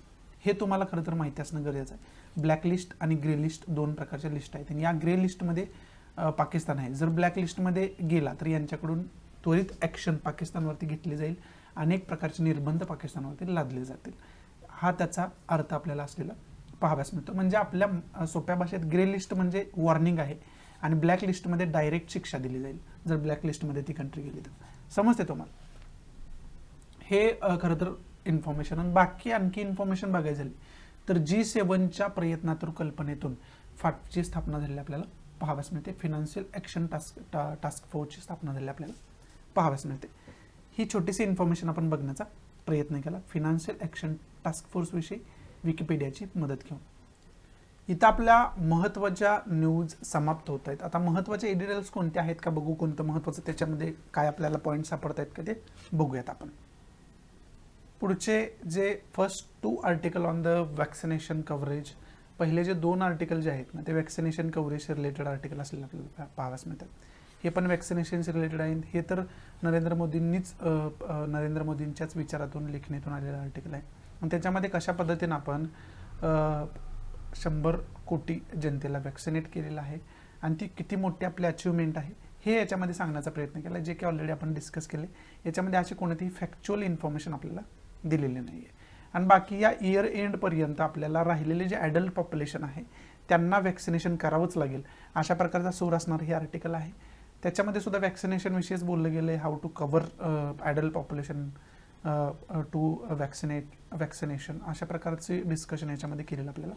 हे तुम्हाला खरं तर माहिती असणं गरजेचं आहे. ब्लॅक लिस्ट आणि ग्रे लिस्ट 2 प्रकारच्या लिस्ट आहेत आणि या ग्रे लिस्टमध्ये पाकिस्तान आहे. जर ब्लॅक लिस्टमध्ये गेला तर यांच्याकडून त्वरित ॲक्शन पाकिस्तानवरती घेतली जाईल, अनेक प्रकारचे निर्बंध पाकिस्तानवरती लादले जातील. हा त्याचा अर्थ आपल्याला असलेला पाहाव्यास मिळतो. म्हणजे आपल्या सोप्या भाषेत ग्रे लिस्ट म्हणजे वॉर्निंग आहे आणि ब्लॅक लिस्टमध्ये डायरेक्ट शिक्षा दिली जाईल जर ब्लॅक लिस्टमध्ये ती कंट्री गेली तर. समजते तुम्हाला? हे खरं तर इन्फॉर्मेशन. आणि बाकी आणखी इन्फॉर्मेशन बघायची झाली तर G7च्या प्रयत्नातून कल्पनेतून फाटची स्थापना झालेली आपल्याला पाहाव्यास मिळते. फायनान्शियल ॲक्शन टास्क फोर्सची स्थापना झालेली आपल्याला पाहाव्यास मिळते. ही छोटीशी इन्फॉर्मेशन आपण बघण्याचा प्रयत्न केला फायनान्शियल ॲक्शन टास्क फोर्सविषयी विकिपीडियाची मदत घेऊन. इथं आपल्या महत्त्वाच्या न्यूज समाप्त होत आहेत. आता महत्त्वाचे एडिटोरियल्स कोणते आहेत का बघू, कोणतं महत्त्वाचं त्याच्यामध्ये काय आपल्याला पॉईंट सापडत आहेत का ते बघूयात आपण. पुढचे जे first 2 article on the vaccination coverage, पहिले जे 2 आर्टिकल जे आहेत ना ते वॅक्सिनेशन कव्हरेज रिलेटेड आर्टिकल असलेले आपल्याला पाहाव्यास मिळतात. हे पण वॅक्सिनेशन रिलेटेड आहेत. हे तर नरेंद्र मोदींच्याच विचारातून लेखणीतून आलेलं आर्टिकल आहे. आणि त्याच्यामध्ये कशा पद्धतीनं आपण 100 कोटी जनतेला वॅक्सिनेट केलेलं आहे आणि ती किती मोठी आपली अचिव्हमेंट आहे हे याच्यामध्ये सांगण्याचा प्रयत्न केला, जे की ऑलरेडी आपण डिस्कस केले. याच्यामध्ये अशी कोणतीही फॅक्च्युअल इन्फॉर्मेशन आपल्याला दिलेली नाही आहे. आणि बाकी या इयर एंडपर्यंत आपल्याला राहिलेले जे ॲडल्ट पॉप्युलेशन आहे त्यांना वॅक्सिनेशन करावंच लागेल, अशा प्रकारचा सूर असणारं हे आर्टिकल आहे. त्याच्यामध्ये सुद्धा वॅक्सिनेशन विषयीच बोललं गेलं आहे, how to cover adult population to vaccination, अशा प्रकारचे डिस्कशन याच्यामध्ये केलेलं आपल्याला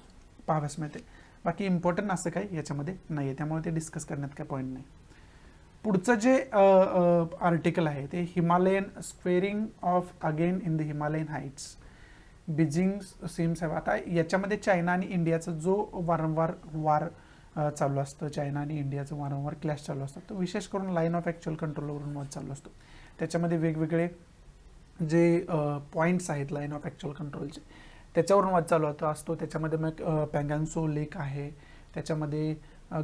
पाहाव्यास मिळते. बाकी इम्पॉर्टंट असं काही याच्यामध्ये नाही आहे, त्यामुळे ते डिस्कस करण्यात काही पॉईंट नाही. पुढचं जे आर्टिकल आहे ते Himalayan squaring of again in the Himalayan heights Beijing seems have. आता याच्यामध्ये चायना आणि इंडियाचा जो वारंवार वार चालू असतं, चायना आणि इंडियाचं वारंवार क्लॅश चालू असतं, तो विशेष करून लाईन ऑफ ॲक्च्युअल कंट्रोलवरून वाद चालू असतो. त्याच्यामध्ये वेगवेगळे जे पॉईंट्स आहेत लाईन ऑफ ॲक्च्युअल कंट्रोलचे त्याच्यावरून वाद चालू होता असतो. त्याच्यामध्ये मग पँगान्सो लेक आहे, त्याच्यामध्ये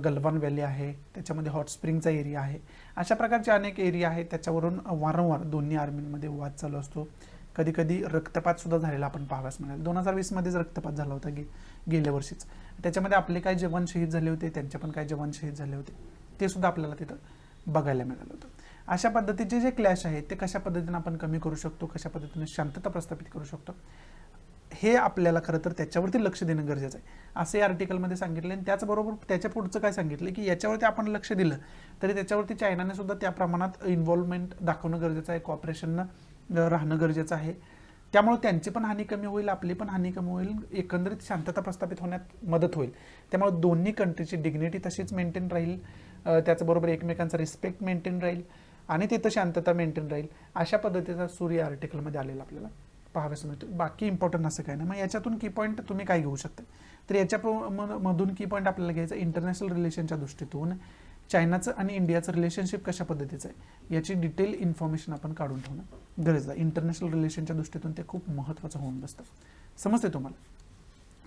गलवान व्हॅली आहे, त्याच्यामध्ये हॉट स्प्रिंगचा एरिया आहे, अशा प्रकारचे अनेक एरिया आहेत. त्याच्यावरून वारंवार दोन्ही आर्मीमध्ये वाद चालू असतो. कधी कधी रक्तपात सुद्धा झालेला आपण पाहाव्यास मिळेल. 2020मध्येच रक्तपात झाला होता गेल्या वर्षीच. त्याच्यामध्ये आपले काही जवान शहीद झाले होते, त्यांचे पण काही जवान शहीद झाले होते, ते सुद्धा आपल्याला तिथं बघायला मिळालं होतं. अशा पद्धतीचे जे क्लॅश आहेत ते कशा पद्धतीने आपण कमी करू शकतो, कशा पद्धतीने शांतता प्रस्थापित करू शकतो, हे आपल्याला खरं तर त्याच्यावरती लक्ष देणं गरजेचं आहे, असं या आर्टिकलमध्ये सांगितलं. आणि त्याचबरोबर त्याच्या पुढचं काय सांगितलं की याच्यावरती आपण लक्ष दिलं तरी त्याच्यावरती चायनाने सुद्धा त्या प्रमाणात इन्व्हॉल्वमेंट दाखवणं गरजेचं आहे, कॉपरेशननं राहणं गरजेचं आहे. त्यामुळे त्यांची पण हानी कमी होईल, आपली पण हानी कमी होईल, एकंदरीत शांतता प्रस्थापित होण्यात मदत होईल. त्यामुळे दोन्ही कंट्रीची डिग्निटी तशीच मेंटेन राहील, त्याचबरोबर एकमेकांचा रिस्पेक्ट मेंटेन राहील आणि तिथं शांतता मेंटेन राहील, अशा पद्धतीचा सूर या आर्टिकलमध्ये आलेला आपल्याला पाहाव्यास मिळतो. बाकी इम्पॉर्टंट असं काय नाही. मग याच्यातून की पॉईंट तुम्ही काय घेऊ शकता, तर याच्यामधून की पॉईंट आपल्याला घ्यायचं इंटरनॅशनल रिलेशनच्या दृष्टीतून चायनाचं आणि इंडियाचं रिलेशनशिप कशा पद्धतीचं आहे याची डिटेल इन्फॉर्मेशन आपण काढून ठेवणं गरजेचं आहे. इंटरनॅशनल रिलेशनच्या दृष्टीतून ते खूप महत्त्वाचं होऊन बसतं. समजते तुम्हाला?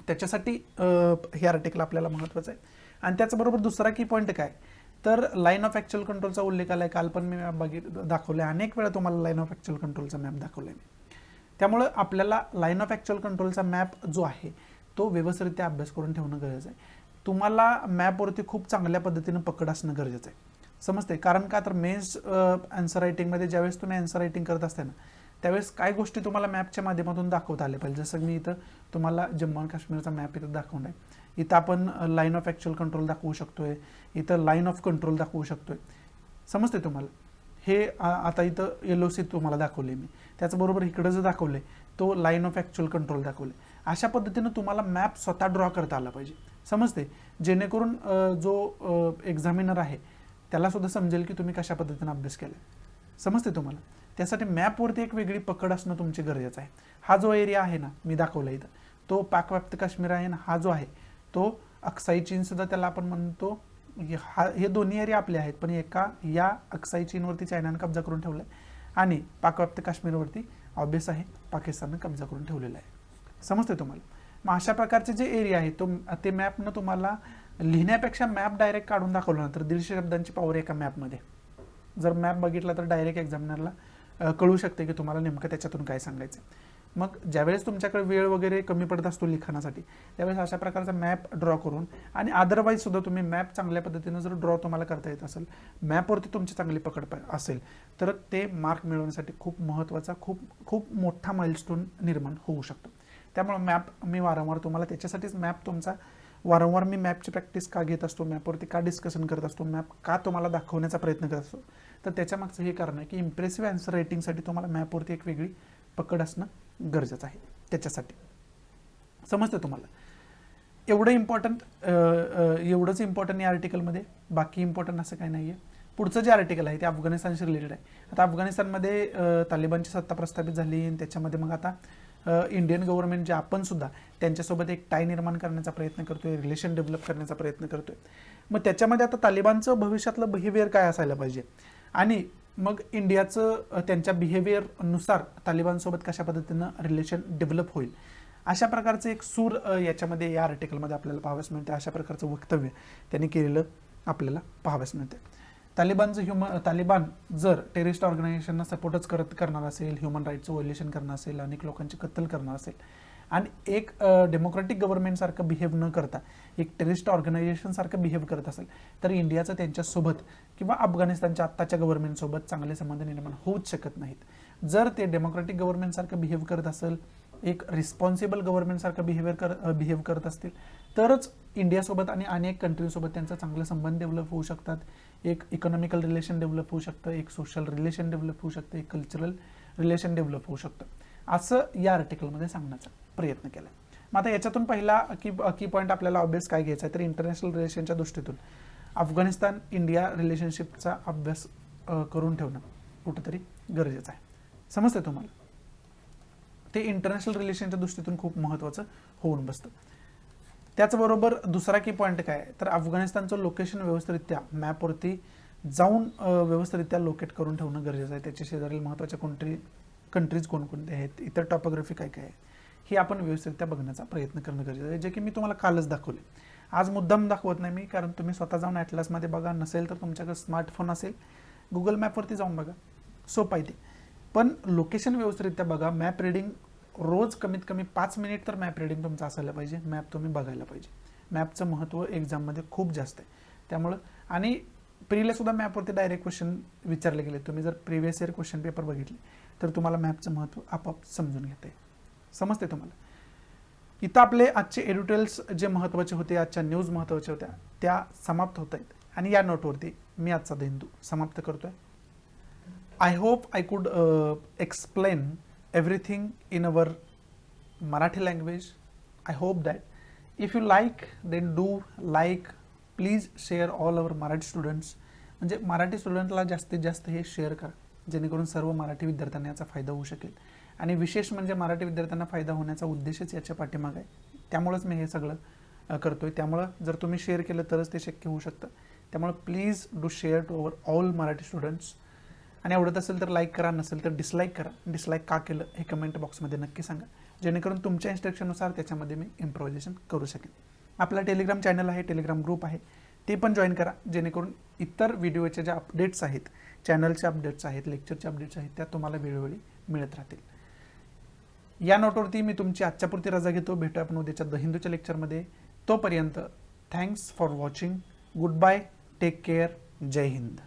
त्याच्यासाठी हे आर्टिकल आपल्याला महत्त्वाचं आहे. आणि त्याचबरोबर दुसरा की पॉईंट काय, तर लाईन ऑफ ॲक्च्युअल कंट्रोलचा उल्लेख आला आहे. काल पण मी मॅप दाखवला आहे, अनेक वेळा तुम्हाला लाईन ऑफ ॲक्च्युअल कंट्रोलचा मॅप दाखवला आहे. त्यामुळं आपल्याला लाईन ऑफ ॲक्च्युअल कंट्रोलचा मॅप जो आहे तो व्यवस्थितरित्या अभ्यास करून ठेवणं गरजेचं आहे. तुम्हाला मॅपवरती खूप चांगल्या पद्धतीनं पकड असणं गरजेचं आहे. समजते? कारण का, तर मेन्स आन्सर रायटिंगमध्ये ज्यावेळेस तुम्ही आन्सर रायटिंग करत असते ना त्यावेळेस काय गोष्टी तुम्हाला मॅपच्या माध्यमातून दाखवता आल्या पाहिजे. जसं मी इथं तुम्हाला जम्मू आणि काश्मीरचा मॅप इथं दाखवला आहे. इथं आपण लाईन ऑफ ॲक्च्युअल कंट्रोल दाखवू शकतोय, इथं लाईन ऑफ कंट्रोल दाखवू शकतोय. समजते तुम्हाला? हे आता इथं LOC तुम्हाला दाखवले मी, त्याचबरोबर इकडं जर दाखवले तो लाईन ऑफ ॲक्च्युअल कंट्रोल दाखवले. अशा पद्धतीनं तुम्हाला मॅप स्वतः ड्रॉ करता आला पाहिजे. समजते? जेणेकरून जो एक्झामिनर आहे त्याला सुद्धा समजेल की तुम्ही कशा पद्धतीनं अभ्यास केला. समजते तुम्हाला? त्यासाठी मॅपवरती एक वेगळी पकड असणं तुमची गरजेचं आहे. हा जो एरिया आहे ना मी दाखवला इथं तो पाकव्याप्त काश्मीर आहे ना, हा जो आहे तो अक्साई चीन सुद्धा त्याला आपण म्हणतो. हे दोन्ही एरिया आपले आहेत, पण या अक्साई चीनवरती चायनानं कब्जा करून ठेवला आहे आणि पाकव्याप्त काश्मीरवरती ऑब्वियस आहे पाकिस्ताननं कब्जा करून ठेवलेला आहे. समजते तुम्हाला? मग अशा प्रकारचे जे एरिया आहे ते मॅपनं तुम्हाला लिहिण्यापेक्षा मॅप डायरेक्ट काढून दाखवलं ना तर 150 शब्दांची पॉवर एका मॅपमध्ये. जर मॅप बघितला तर डायरेक्ट एक्झामिनरला कळू शकते की तुम्हाला नेमकं त्याच्यातून काय सांगायचं. मग ज्यावेळेस तुमच्याकडे वेळ वगैरे कमी पडत असतो लिखाणासाठी त्यावेळेस अशा प्रकारचा मॅप ड्रॉ करून, आणि अदरवाईज सुद्धा तुम्ही मॅप चांगल्या पद्धतीनं जर ड्रॉ तुम्हाला करता येत असेल, मॅपवरती तुमची चांगली पकड असेल तर ते मार्क मिळवण्यासाठी खूप महत्त्वाचा खूप मोठा माइलस्टोन निर्माण होऊ शकतो. त्यामुळे मॅप मी वारंवार तुम्हाला त्याच्यासाठीच मॅप तुमचा वारंवार मी मॅपची प्रॅक्टिस का घेत असतो, मॅपवरती का डिस्कशन करत असतो, मॅप का तुम्हाला दाखवण्याचा प्रयत्न करत असतो, तर त्याच्यामागचं हे कारण आहे की इम्प्रेसिव्ह आन्सर रायटिंगसाठी तुम्हाला मॅपवरती एक वेगळी पकड असणं गरजेचं आहे. त्याच्यासाठी समजतं तुम्हाला? एवढंच इम्पॉर्टंट या आर्टिकलमध्ये, बाकी इम्पॉर्टंट असं काही नाही आहे. पुढचं जे आर्टिकल आहे ते अफगाणिस्तानशी रिलेटेड आहे. आता अफगाणिस्तानमध्ये तालिबानची सत्ता प्रस्थापित झाली आणि त्याच्यामध्ये मग आता इंडियन गव्हर्नमेंट जे आपण सुद्धा त्यांच्यासोबत एक टाय निर्माण करण्याचा प्रयत्न करतोय, रिलेशन डेव्हलप करण्याचा प्रयत्न करतोय. मग त्याच्यामध्ये आता तालिबानचं भविष्यातलं बिहेवियर काय असायला पाहिजे आणि मग इंडियाचं त्यांच्या बिहेवियरनुसार तालिबानसोबत कशा पद्धतीनं रिलेशन डेव्हलप होईल, अशा प्रकारचं एक सूर याच्यामध्ये या आर्टिकलमध्ये आपल्याला पाहाव्यास मिळते. अशा प्रकारचं वक्तव्य त्यांनी केलेलं आपल्याला पाहाव्यास मिळते. तालिबान जर टेररिस्ट ऑर्गनायझेशनना सपोर्टच करणार असेल, ह्युमन राईटचं व्हायोलेशन करणार असेल, अनेक लोकांची कत्तल करणार असेल आणि एक डेमोक्रॅटिक गव्हर्नमेंटसारखं बिहेव न करता एक टेररिस्ट ऑर्गनायझेशनसारखं बिहेव करत असेल तर इंडियाचं त्यांच्यासोबत किंवा अफगाणिस्तानच्या आत्ताच्या गव्हर्नमेंटसोबत चांगले संबंध निर्माण होऊच शकत नाहीत. जर ते डेमोक्रॅटिक गव्हर्नमेंटसारखं बिहेव करत असेल, एक रिस्पॉन्सिबल गव्हर्नमेंटसारखं बिहेव करत असतील तरच इंडियासोबत आणि अनेक कंट्रीजसोबत त्यांचा चांगले संबंध डेव्हलप होऊ शकतात. एक इकॉनॉमिकल रिलेशन डेव्हलप होऊ शकतं, एक सोशल रिलेशन डेव्हलप होऊ शकतं, एक कल्चरल रिलेशन डेव्हलप होऊ शकतं, असं या आर्टिकलमध्ये सांगण्याचा प्रयत्न केला. मग आता याच्यातून पहिला की पॉईंट आपल्याला ऑब्वियस काय घ्यायचा आहे तर इंटरनॅशनल रिलेशनच्या दृष्टीतून अफगाणिस्तान इंडिया रिलेशनशिपचा अभ्यास करून ठेवणं कुठंतरी गरजेचं आहे. समजतंय तुम्हाला? ते इंटरनॅशनल रिलेशनच्या दृष्टीतून खूप महत्त्वाचं होऊन बसतं. त्याचबरोबर दुसरा की पॉईंट काय तर अफगाणिस्तानचं लोकेशन व्यवस्थितरित्या मॅपवरती जाऊन व्यवस्थितरित्या लोकेट करून ठेवणं गरजेचं आहे. त्याच्या शेजारील महत्त्वाच्या कंट्रीज कोणकोणते आहेत, इतर टॉपोग्राफी काय काय आहे, हे आपण व्यवस्थितरित्या बघण्याचा प्रयत्न करणं गरजेचं आहे, जे की मी तुम्हाला कालच दाखवले. आज मुद्दाम दाखवत नाही मी, कारण तुम्ही स्वतः जाऊन ॲटलासमध्ये बघा, नसेल तर तुमच्याकडे स्मार्टफोन असेल गुगल मॅपवरती जाऊन बघा, सोपं आहे ते. पण लोकेशन व्यवस्थितरित्या बघा. मॅप रीडिंग रोज कमीत कमी 5 मिनिट तर मॅप रीडिंग तुमचं असायला पाहिजे. मॅप तुम्ही बघायला पाहिजे. मॅपचं महत्त्व एक्झाममध्ये खूप जास्त आहे. त्यामुळं आणि प्रीला सुद्धा मॅपवरती डायरेक्ट क्वेश्चन विचारले गेले. तुम्ही जर प्रिव्हियस इयर क्वेश्चन पेपर बघितले तर तुम्हाला मॅपचं महत्त्व आपोआप समजून घेता येईल. समजते तुम्हाला? इथं आपले आजचे एडिटोरियल्स जे महत्त्वाचे होते, आजच्या न्यूज महत्त्वाच्या होत्या, त्या समाप्त होत आहेत. आणि या नोटवरती मी आजचा द हिंदू समाप्त करतोय. I hope I could explain everything in our Marathi language. I hope that if you like, then do like. Please share all our Marathi students. म्हणजे मराठी स्टुडंटला जास्तीत जास्त हे शेअर करा, जेणेकरून सर्व मराठी विद्यार्थ्यांना याचा फायदा होऊ शकेल. आणि विशेष म्हणजे मराठी विद्यार्थ्यांना फायदा होण्याचा उद्देशच याच्या पाठीमागे आहे. त्यामुळंच मी हे सगळं करतोय. त्यामुळं जर तुम्ही शेअर केलं तरच ते शक्य होऊ शकतं. त्यामुळे please do share to our all Marathi students. आणि आवडत असेल तर लाईक करा, नसेल तर डिसलाईक करा. डिसलाईक का केलं हे कमेंट बॉक्समध्ये नक्की सांगा, जेणेकरून तुमच्या इन्स्ट्रक्शननुसार त्याच्यामध्ये मी इम्प्रोव्हायझेशन करू शकेन. आपला टेलिग्राम चॅनल आहे, टेलिग्राम ग्रुप आहे, ते पण जॉईन करा, जेणेकरून इतर व्हिडिओचे ज्या अपडेट्स आहेत, चॅनलचे अपडेट्स आहेत, लेक्चरचे अपडेट्स आहेत, त्या तुम्हाला वेळोवेळी मिळत राहतील. या नोटवरती मी तुमची आजच्यापुरती रजा घेतो. भेटूया आपण उद्याच्या द हिंदूच्या लेक्चरमध्ये. तोपर्यंत thanks for watching. Goodbye. Take care. जय हिंद.